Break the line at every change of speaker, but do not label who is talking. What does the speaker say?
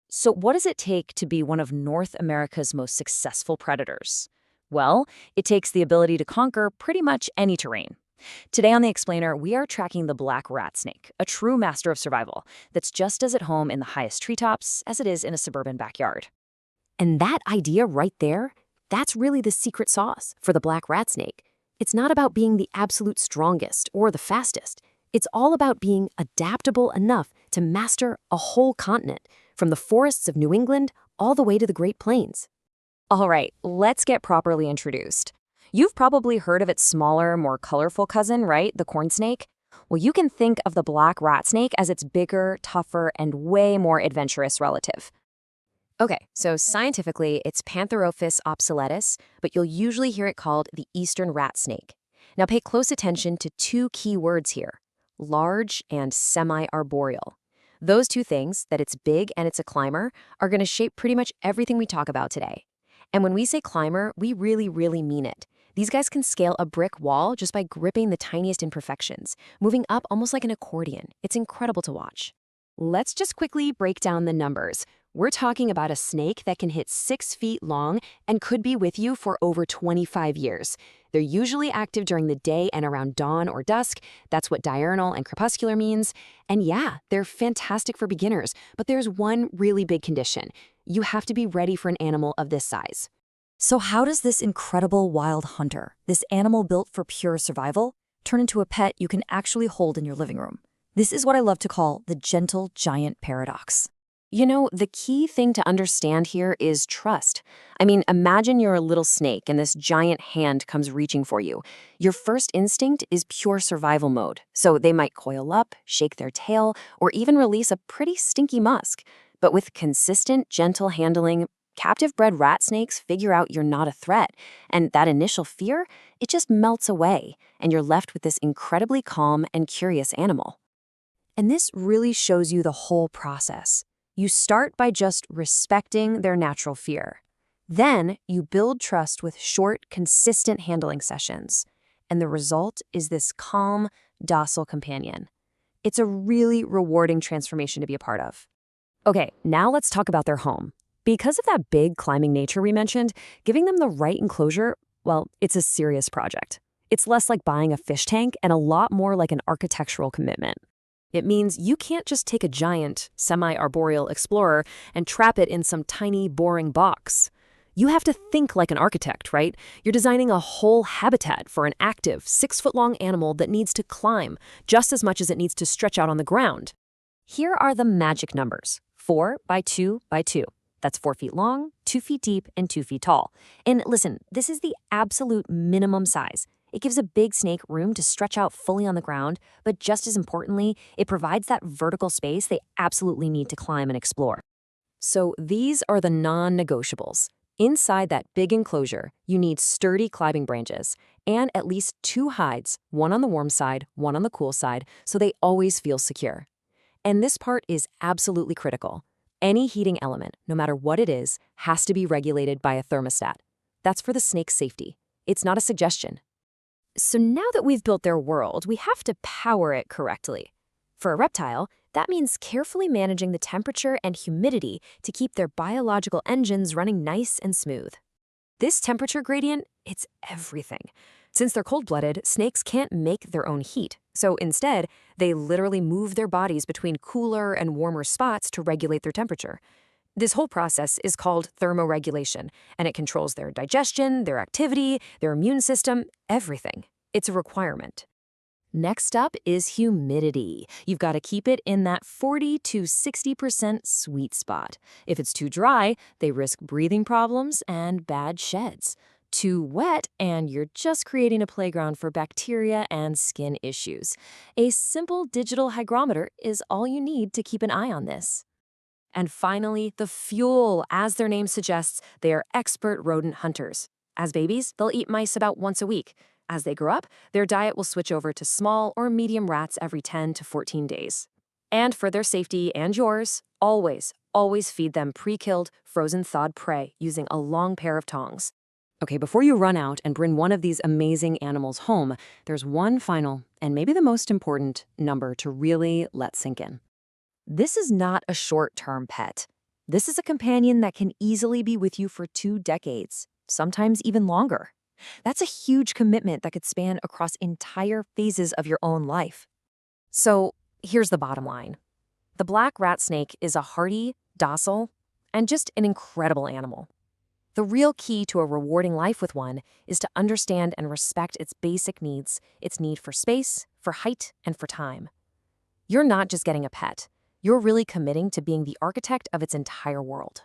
So what does it take to be one of North America's most successful predators? Well, it takes the ability to conquer pretty much any terrain. Today on The Explainer, we are tracking the black rat snake, a true master of survival that's just as at home in the highest treetops as it is in a suburban backyard. And that idea right there, that's really the secret sauce for the black rat snake. It's not about being the absolute strongest or the fastest. It's all about being adaptable enough to master a whole continent, from the forests of New England all the way to the Great Plains. All right, let's get properly introduced. You've probably heard of its smaller, more colorful cousin, right? The corn snake? Well, you can think of the black rat snake as its bigger, tougher, and way more adventurous relative. Okay, so scientifically, it's Pantherophis obsoletus, but you'll usually hear it called the eastern rat snake. Now pay close attention to two key words here: large and semi-arboreal. Those two things, that it's big and it's a climber, are going to shape pretty much everything we talk about today. And when we say climber, we really, really mean it. These guys can scale a brick wall just by gripping the tiniest imperfections, moving up almost like an accordion. It's incredible to watch. Let's just quickly break down the numbers. We're talking about a snake that can hit 6 feet long and could be with you for over 25 years. They're usually active during the day and around dawn or dusk. That's what diurnal and crepuscular means. And yeah, they're fantastic for beginners, but there's one really big condition. You have to be ready for an animal of this size. So how does this incredible wild hunter, this animal built for pure survival, turn into a pet you can actually hold in your living room? This is what I love to call the gentle giant paradox. You know, the key thing to understand here is trust. I mean, imagine you're a little snake and this giant hand comes reaching for you. Your first instinct is pure survival mode. So they might coil up, shake their tail, or even release a pretty stinky musk. But with consistent, gentle handling, captive-bred rat snakes figure out you're not a threat. And that initial fear, it just melts away, and you're left with this incredibly calm and curious animal. And this really shows you the whole process. You start by just respecting their natural fear. Then you build trust with short, consistent handling sessions. And the result is this calm, docile companion. It's a really rewarding transformation to be a part of. Okay, now let's talk about their home. Because of that big climbing nature we mentioned, giving them the right enclosure, well, it's a serious project. It's less like buying a fish tank and a lot more like an architectural commitment. It means you can't just take a giant, semi-arboreal explorer and trap it in some tiny, boring box. You have to think like an architect, right? You're designing a whole habitat for an active, 6-foot-long animal that needs to climb just as much as it needs to stretch out on the ground. Here are the magic numbers: 4 by 2 by 2. That's 4 feet long, 2 feet deep, and 2 feet tall. And listen, this is the absolute minimum size. It gives a big snake room to stretch out fully on the ground, but just as importantly, it provides that vertical space they absolutely need to climb and explore. So these are the non-negotiables. Inside that big enclosure, you need sturdy climbing branches and at least 2 hides, one on the warm side, one on the cool side, so they always feel secure. And this part is absolutely critical. Any heating element, no matter what it is, has to be regulated by a thermostat. That's for the snake's safety. It's not a suggestion. So now that we've built their world, we have to power it correctly. For a reptile, that means carefully managing the temperature and humidity to keep their biological engines running nice and smooth. This temperature gradient, it's everything. Since they're cold-blooded, snakes can't make their own heat. So instead, they literally move their bodies between cooler and warmer spots to regulate their temperature. This whole process is called thermoregulation, and it controls their digestion, their activity, their immune system, everything. It's a requirement. Next up is humidity. You've got to keep it in that 40 to 60% sweet spot. If it's too dry, they risk breathing problems and bad sheds. Too wet, and you're just creating a playground for bacteria and skin issues. A simple digital hygrometer is all you need to keep an eye on this. And finally, the fuel. As their name suggests, they are expert rodent hunters. As babies, they'll eat mice about once a week. As they grow up, their diet will switch over to small or medium rats every 10 to 14 days. And for their safety and yours, always feed them pre-killed, frozen thawed prey using a long pair of tongs. Okay, before you run out and bring one of these amazing animals home, there's one final, and maybe the most important, number to really let sink in. This is not a short-term pet. This is a companion that can easily be with you for 2 decades, sometimes even longer. That's a huge commitment that could span across entire phases of your own life. So here's the bottom line. The black rat snake is a hardy, docile, and just an incredible animal. The real key to a rewarding life with one is to understand and respect its basic needs, its need for space, for height, and for time. You're not just getting a pet. You're really committing to being the architect of its entire world.